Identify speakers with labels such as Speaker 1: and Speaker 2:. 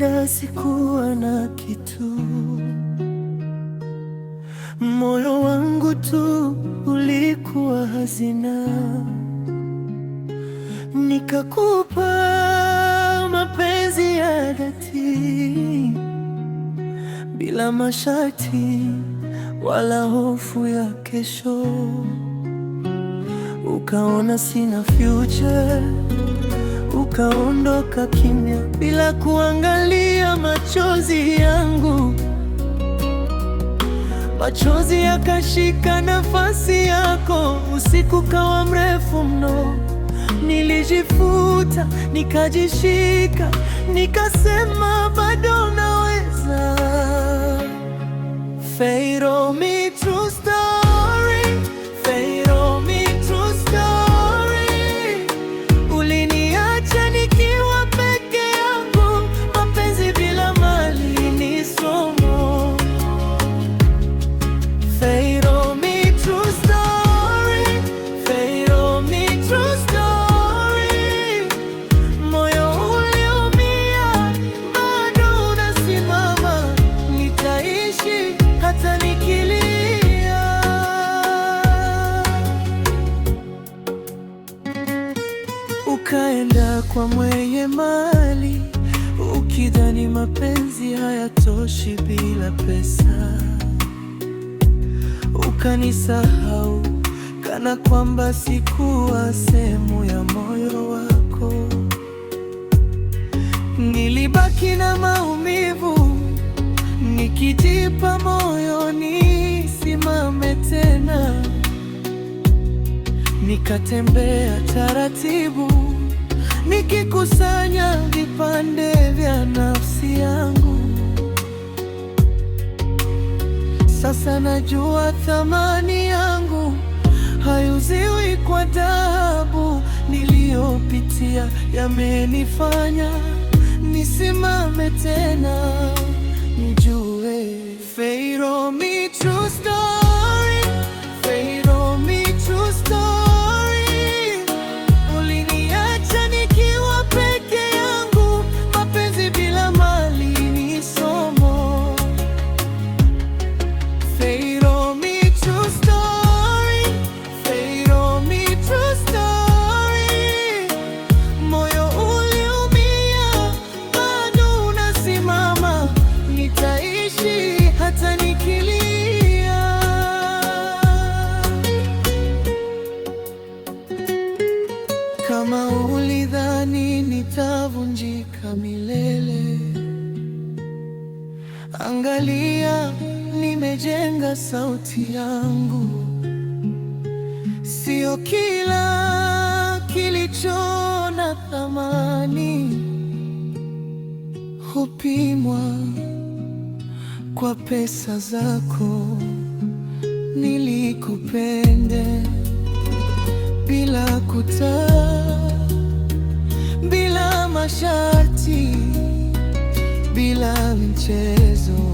Speaker 1: nilipopenda sikuwa na kitu, moyo wangu tu ulikuwa hazina. Nikakupa mapenzi ya dhati, bila masharti wala hofu ya kesho. Ukaona sina future, ukaondoka kimya bila kuangalia machozi yangu. Machozi yakashika nafasi yako, usiku kawa mrefu mno. Nilijifuta, nikajishika, nikasema bado naweza. Follow me true story, follow me true story. Uliniacha nikiwa peke yangu, mapenzi bila mali ni somo. Follow me true story, follow me true story. Moyo uliumia, bado unasimama. Nitaishi hata nikilia. Ukaenda kwa mwenye mali, ukidhani mapenzi hayatoshi bila pesa. Ukanisahau kana kwamba sikuwa sehemu ya moyo wako. Nilibaki na maumivu, nikijipa moyo nisimame tena. Nikatembea taratibu, nikikusanya vipande vya nafsi yangu. Sasa najua thamani yangu haiuziwi kwa dhahabu. Niliyopitia yamenifanya nisimame tena, nijue. Follow me true story, follow me true story. Uliniacha nikiwa peke yangu, mapenzi bila mali ni somo. Follow me true story, follow me true story. Moyo uliumia, bado unasimama. Nitaishi hata nikilia. Kama ulidhani nitavunjika milele, angalia nimejenga sauti yangu. Sio kila kilicho na thamani hupimwa kwa pesa zako. Nilikupenda bila bila masharti, bila mchezo.